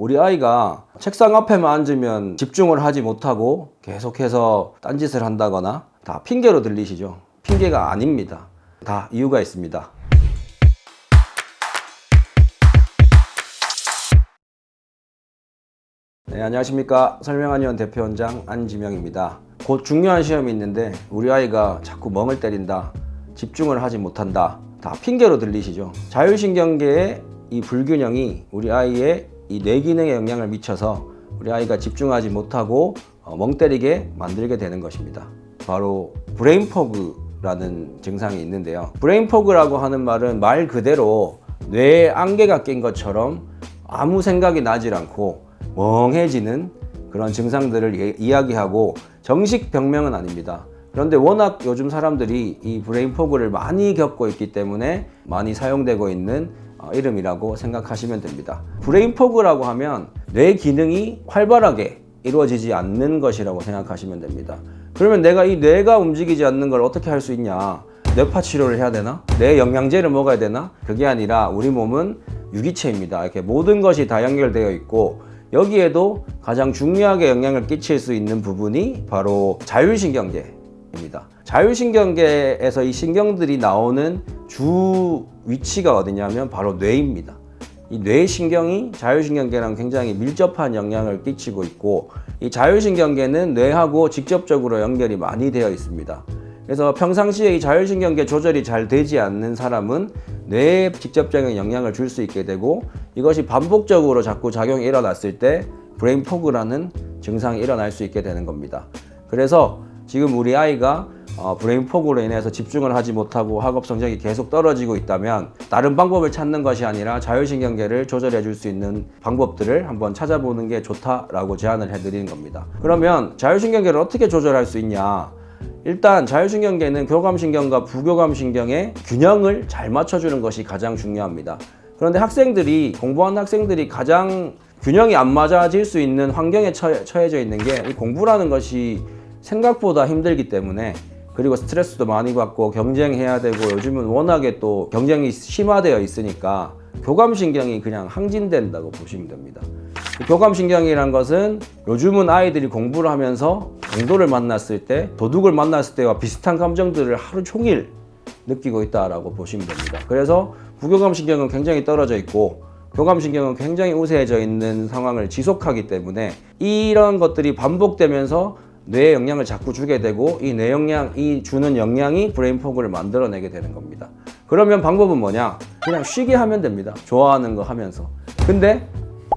우리 아이가 책상 앞에만 앉으면 집중을 하지 못하고 계속해서 딴짓을 한다거나 다 핑계로 들리시죠? 핑계가 아닙니다. 다 이유가 있습니다. 네, 안녕하십니까. 설명한의원 대표원장 안지명입니다. 곧 중요한 시험이 있는데 우리 아이가 자꾸 멍을 때린다, 집중을 하지 못한다, 다 핑계로 들리시죠? 자율신경계의 이 불균형이 우리 아이의 이 뇌기능에 영향을 미쳐서 우리 아이가 집중하지 못하고 멍 때리게 만들게 되는 것입니다. 바로 브레인포그라는 증상이 있는데요. 브레인포그라고 하는 말은 말 그대로 뇌에 안개가 낀 것처럼 아무 생각이 나질 않고 멍해지는 그런 증상들을 이야기하고 정식 병명은 아닙니다. 그런데 워낙 요즘 사람들이 이 브레인포그를 많이 겪고 있기 때문에 많이 사용되고 있는 이름이라고 생각하시면 됩니다. 브레인포그라고 하면 뇌 기능이 활발하게 이루어지지 않는 것이라고 생각하시면 됩니다. 그러면 내가 이 뇌가 움직이지 않는 걸 어떻게 할 수 있냐? 뇌파 치료를 해야 되나? 뇌 영양제를 먹어야 되나? 그게 아니라 우리 몸은 유기체입니다. 이렇게 모든 것이 다 연결되어 있고 여기에도 가장 중요하게 영향을 끼칠 수 있는 부분이 바로 자율신경계입니다. 자율신경계에서 이 신경들이 나오는 주 위치가 어디냐면 바로 뇌입니다. 이 뇌신경이 자율신경계랑 굉장히 밀접한 영향을 끼치고 있고 이 자율신경계는 뇌하고 직접적으로 연결이 많이 되어 있습니다. 그래서 평상시에 이 자율신경계 조절이 잘 되지 않는 사람은 뇌에 직접적인 영향을 줄 수 있게 되고 이것이 반복적으로 자꾸 작용이 일어났을 때 브레인포그라는 증상이 일어날 수 있게 되는 겁니다. 그래서 지금 우리 아이가 브레인포그로 인해서 집중을 하지 못하고 학업 성적이 계속 떨어지고 있다면 다른 방법을 찾는 것이 아니라 자율신경계를 조절해 줄 수 있는 방법들을 한번 찾아보는 게 좋다라고 제안을 해드리는 겁니다. 그러면 자율신경계를 어떻게 조절할 수 있냐? 일단 자율신경계는 교감신경과 부교감신경의 균형을 잘 맞춰주는 것이 가장 중요합니다. 그런데 공부하는 학생들이 가장 균형이 안 맞아질 수 있는 환경에 처해져 있는 게 공부라는 것이 생각보다 힘들기 때문에 그리고 스트레스도 많이 받고 경쟁해야 되고 요즘은 워낙에 또 경쟁이 심화되어 있으니까 교감신경이 그냥 항진된다고 보시면 됩니다. 교감신경이란 것은 요즘은 아이들이 공부를 하면서 강도를 만났을 때, 도둑을 만났을 때와 비슷한 감정들을 하루 종일 느끼고 있다라고 보시면 됩니다. 그래서 부교감신경은 굉장히 떨어져 있고 교감신경은 굉장히 우세해져 있는 상황을 지속하기 때문에 이런 것들이 반복되면서 뇌에 영향을 자꾸 주게 되고 이 주는 영향이 브레인포그를 만들어내게 되는 겁니다. 그러면 방법은 뭐냐? 그냥 쉬게 하면 됩니다. 좋아하는 거 하면서. 근데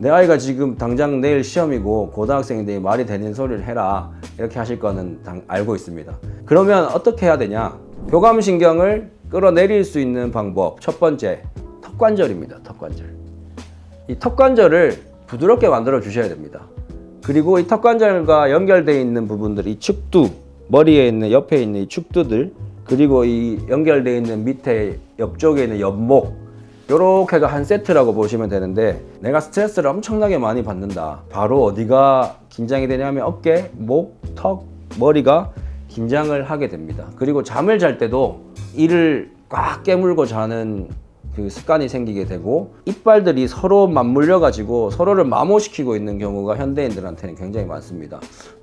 내 아이가 지금 당장 내일 시험이고 고등학생인데 말이 되는 소리를 해라 이렇게 하실 거는 알고 있습니다. 그러면 어떻게 해야 되냐? 교감신경을 끌어내릴 수 있는 방법 첫 번째, 턱관절입니다. 턱관절. 이 턱관절을 부드럽게 만들어 주셔야 됩니다. 그리고 이 턱관절과 연결되어 있는 부분들, 이 측두, 머리에 있는 옆에 있는 이 측두들, 그리고 이 연결되어 있는 밑에 옆쪽에 있는 옆목, 요렇게가 한 세트라고 보시면 되는데 내가 스트레스를 엄청나게 많이 받는다. 바로 어디가 긴장이 되냐면 어깨, 목, 턱, 머리가 긴장을 하게 됩니다. 그리고 잠을 잘 때도 이를 꽉 깨물고 자는 그 습관이 생기게 되고 이빨들이 서로 맞물려 가지고 서로를 마모시키고 있는 경우가 현대인들한테는 굉장히 많습니다.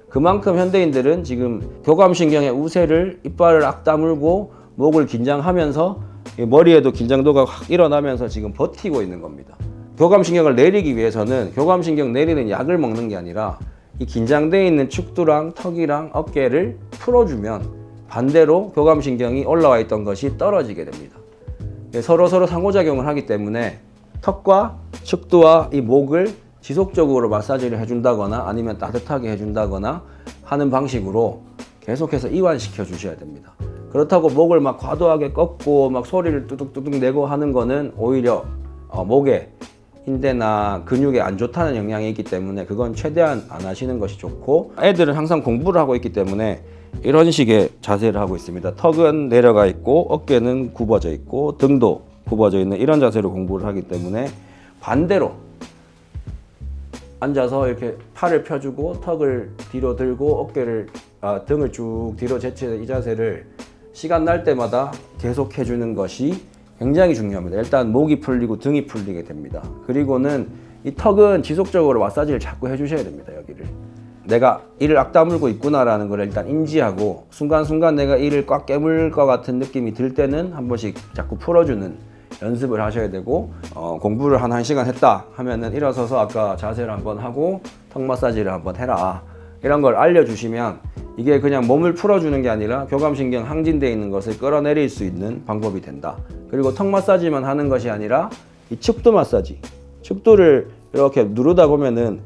그만큼 현대인들은 지금 교감신경의 우세를 이빨을 악 다물고 목을 긴장하면서 머리에도 긴장도가 확 일어나면서 지금 버티고 있는 겁니다. 교감신경을 내리기 위해서는 교감신경 내리는 약을 먹는 게 아니라 이 긴장되어 있는 축두랑 턱이랑 어깨를 풀어주면 반대로 교감신경이 올라와 있던 것이 떨어지게 됩니다. 서로 상호작용을 하기 때문에 턱과 축두와 이 목을 지속적으로 마사지를 해준다거나 아니면 따뜻하게 해준다거나 하는 방식으로 계속해서 이완시켜 주셔야 됩니다. 그렇다고 목을 막 과도하게 꺾고 막 소리를 뚜둑뚜둑 내고 하는 거는 오히려 목에 인대나 근육에 안 좋다는 영향이 있기 때문에 그건 최대한 안 하시는 것이 좋고 애들은 항상 공부를 하고 있기 때문에 이런 식의 자세를 하고 있습니다. 턱은 내려가 있고 어깨는 굽어져 있고 등도 굽어져 있는 이런 자세로 공부를 하기 때문에 반대로 앉아서 이렇게 팔을 펴주고 턱을 뒤로 들고 등을 쭉 뒤로 제치는 이 자세를 시간 날 때마다 계속 해주는 것이 굉장히 중요합니다. 일단 목이 풀리고 등이 풀리게 됩니다. 그리고는 이 턱은 지속적으로 마사지를 자꾸 해주셔야 됩니다. 여기를 내가 이를 악 다물고 있구나라는 걸 일단 인지하고 순간순간 내가 이를 꽉 깨물 것 같은 느낌이 들 때는 한 번씩 자꾸 풀어주는 연습을 하셔야 되고, 공부를 한 1시간 했다 하면은 일어서서 아까 자세를 한번 하고 턱 마사지를 한번 해라, 이런 걸 알려주시면 이게 그냥 몸을 풀어주는 게 아니라 교감신경 항진되어 있는 것을 끌어내릴 수 있는 방법이 된다. 그리고 턱 마사지만 하는 것이 아니라 이 축두 마사지, 축두를 이렇게 누르다 보면은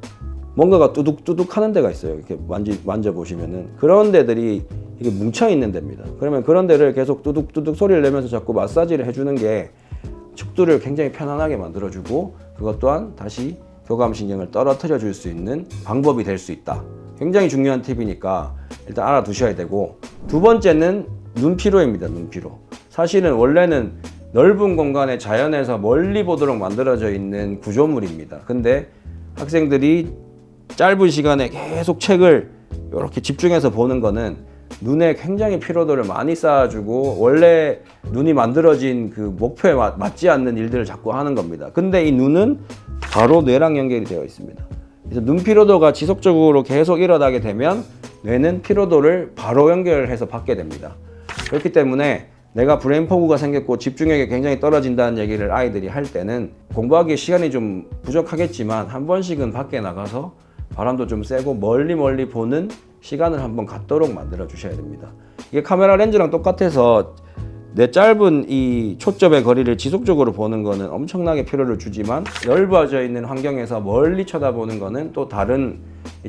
뭔가가 뚜둑뚜둑 하는 데가 있어요. 이렇게 만져보시면은 그런 데들이 이게 뭉쳐 있는 데입니다. 그러면 그런 데를 계속 뚜둑뚜둑 소리를 내면서 자꾸 마사지를 해주는 게 축두를 굉장히 편안하게 만들어주고, 그것 또한 다시 교감신경을 떨어뜨려 줄 수 있는 방법이 될 수 있다. 굉장히 중요한 팁이니까 일단 알아두셔야 되고, 두 번째는 눈피로입니다. 눈피로. 사실은 원래는 넓은 공간에 자연에서 멀리 보도록 만들어져 있는 구조물입니다. 근데 학생들이 짧은 시간에 계속 책을 이렇게 집중해서 보는 거는 눈에 굉장히 피로도를 많이 쌓아주고 원래 눈이 만들어진 그 목표에 맞지 않는 일들을 자꾸 하는 겁니다. 근데 이 눈은 바로 뇌랑 연결이 되어 있습니다. 그래서 눈 피로도가 지속적으로 계속 일어나게 되면 뇌는 피로도를 바로 연결해서 받게 됩니다. 그렇기 때문에 내가 브레인 포그가 생겼고 집중력이 굉장히 떨어진다는 얘기를 아이들이 할 때는 공부하기에 시간이 좀 부족하겠지만 한 번씩은 밖에 나가서 바람도 좀 쐬고 멀리 보는 시간을 한번 갖도록 만들어 주셔야 됩니다. 이게 카메라 렌즈랑 똑같아서 내 짧은 이 초점의 거리를 지속적으로 보는 거는 엄청나게 피로를 주지만 넓어져 있는 환경에서 멀리 쳐다보는 거는 또 다른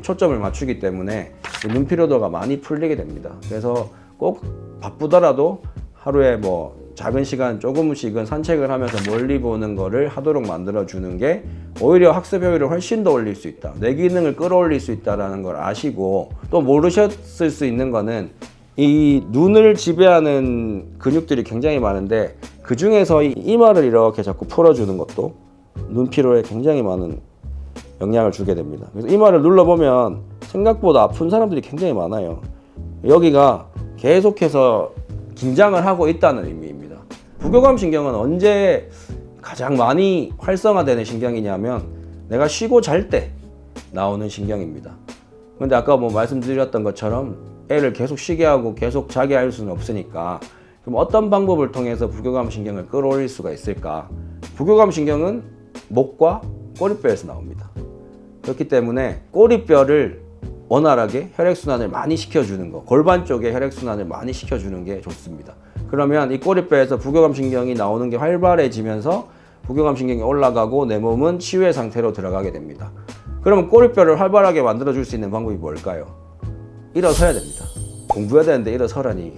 초점을 맞추기 때문에 눈 피로도가 많이 풀리게 됩니다. 그래서 꼭 바쁘더라도 하루에 뭐 작은 시간 조금씩은 산책을 하면서 멀리 보는 거를 하도록 만들어 주는 게 오히려 학습 효율을 훨씬 더 올릴 수 있다, 뇌 기능을 끌어올릴 수 있다는 걸 아시고, 또 모르셨을 수 있는 거는 이 눈을 지배하는 근육들이 굉장히 많은데 그 중에서 이 이마를 이렇게 자꾸 풀어주는 것도 눈 피로에 굉장히 많은 영향을 주게 됩니다. 그래서 이마를 눌러보면 생각보다 아픈 사람들이 굉장히 많아요. 여기가 계속해서 긴장을 하고 있다는 의미입니다. 부교감 신경은 언제 가장 많이 활성화되는 신경이냐면 내가 쉬고 잘 때 나오는 신경입니다. 근데 아까 뭐 말씀드렸던 것처럼 애를 계속 쉬게 하고 계속 자게 할 수는 없으니까 그럼 어떤 방법을 통해서 부교감 신경을 끌어올릴 수가 있을까? 부교감 신경은 목과 꼬리뼈에서 나옵니다. 그렇기 때문에 꼬리뼈를 원활하게 혈액순환을 많이 시켜주는 거, 골반 쪽에 혈액순환을 많이 시켜주는 게 좋습니다. 그러면 이 꼬리뼈에서 부교감 신경이 나오는 게 활발해지면서 부교감 신경이 올라가고 내 몸은 치유의 상태로 들어가게 됩니다. 그러면 꼬리뼈를 활발하게 만들어줄 수 있는 방법이 뭘까요? 일어서야 됩니다. 공부해야 되는데 일어서라니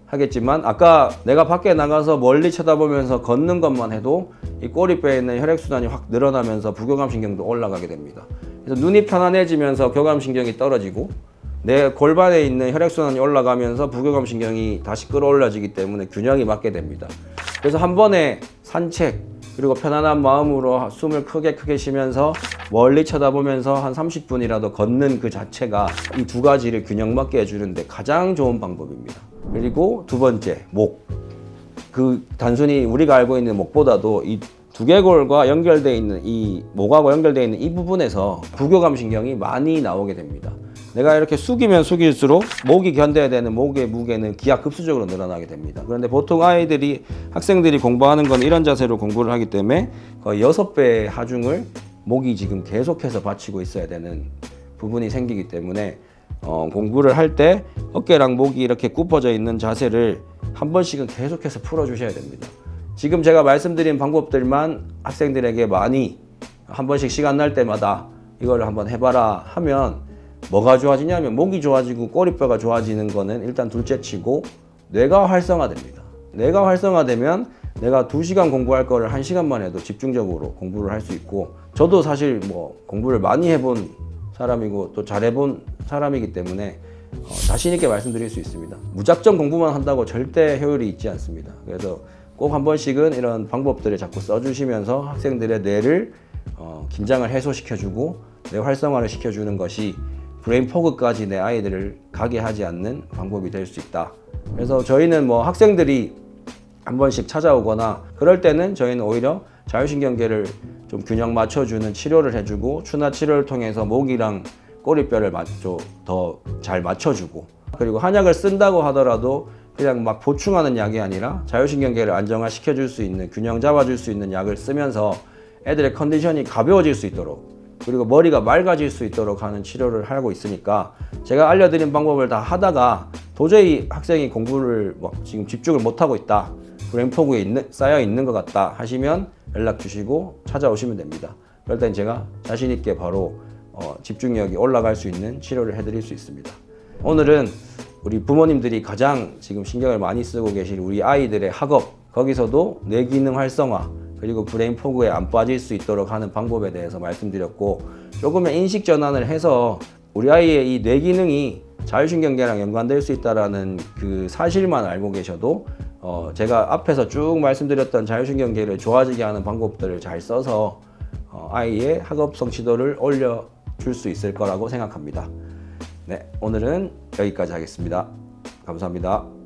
하겠지만 아까 내가 밖에 나가서 멀리 쳐다보면서 걷는 것만 해도 이 꼬리뼈에 있는 혈액순환이 확 늘어나면서 부교감 신경도 올라가게 됩니다. 그래서 눈이 편안해지면서 교감 신경이 떨어지고 내 골반에 있는 혈액순환이 올라가면서 부교감 신경이 다시 끌어올려지기 때문에 균형이 맞게 됩니다. 그래서 한 번에 산책 그리고 편안한 마음으로 숨을 크게 쉬면서 멀리 쳐다보면서 한 30분이라도 걷는 그 자체가 이 두 가지를 균형 맞게 해주는데 가장 좋은 방법입니다. 그리고 두 번째, 목. 그 단순히 우리가 알고 있는 목보다도 이 두개골과 연결되어 있는 이 목하고 연결되어 있는 이 부분에서 부교감 신경이 많이 나오게 됩니다. 내가 이렇게 숙이면 숙일수록 목이 견뎌야 되는 목의 무게는 기하급수적으로 늘어나게 됩니다. 그런데 보통 학생들이 공부하는 건 이런 자세로 공부를 하기 때문에 거의 6배의 하중을 목이 지금 계속해서 받치고 있어야 되는 부분이 생기기 때문에 공부를 할 때 어깨랑 목이 이렇게 굽어져 있는 자세를 한 번씩은 계속해서 풀어주셔야 됩니다. 지금 제가 말씀드린 방법들만 학생들에게 많이 한 번씩 시간 날 때마다 이걸 한번 해봐라 하면 뭐가 좋아지냐면 목이 좋아지고 꼬리뼈가 좋아지는 거는 일단 둘째치고 뇌가 활성화됩니다. 뇌가 활성화되면 내가 2시간 공부할 거를 1시간만 해도 집중적으로 공부를 할 수 있고, 저도 사실 뭐 공부를 많이 해본 사람이고 또 잘해본 사람이기 때문에 자신 있게 말씀드릴 수 있습니다. 무작정 공부만 한다고 절대 효율이 있지 않습니다. 그래서 꼭 한 번씩은 이런 방법들을 자꾸 써주시면서 학생들의 뇌를 긴장을 해소시켜주고 뇌 활성화를 시켜주는 것이 브레인 포그까지 내 아이들을 가게 하지 않는 방법이 될 수 있다. 그래서 저희는 뭐 학생들이 한 번씩 찾아오거나 그럴 때는 저희는 오히려 자율신경계를 좀 균형 맞춰주는 치료를 해주고 추나 치료를 통해서 목이랑 꼬리뼈를 더 잘 맞춰주고, 그리고 한약을 쓴다고 하더라도 그냥 막 보충하는 약이 아니라 자율신경계를 안정화시켜 줄 수 있는, 균형 잡아줄 수 있는 약을 쓰면서 애들의 컨디션이 가벼워질 수 있도록, 그리고 머리가 맑아질 수 있도록 하는 치료를 하고 있으니까, 제가 알려드린 방법을 다 하다가 도저히 학생이 공부를 지금 집중을 못하고 있다, 브레인포그에 쌓여 있는 것 같다 하시면 연락 주시고 찾아오시면 됩니다. 그럴 땐 제가 자신 있게 바로 집중력이 올라갈 수 있는 치료를 해드릴 수 있습니다. 오늘은 우리 부모님들이 가장 지금 신경을 많이 쓰고 계신 우리 아이들의 학업, 거기서도 뇌기능 활성화, 그리고 브레인 포그에 안 빠질 수 있도록 하는 방법에 대해서 말씀드렸고, 조금의 인식 전환을 해서 우리 아이의 이 뇌기능이 자율신경계랑 연관될 수 있다는 그 사실만 알고 계셔도 제가 앞에서 쭉 말씀드렸던 자율신경계를 좋아지게 하는 방법들을 잘 써서 아이의 학업 성취도를 올려줄 수 있을 거라고 생각합니다. 네, 오늘은 여기까지 하겠습니다. 감사합니다.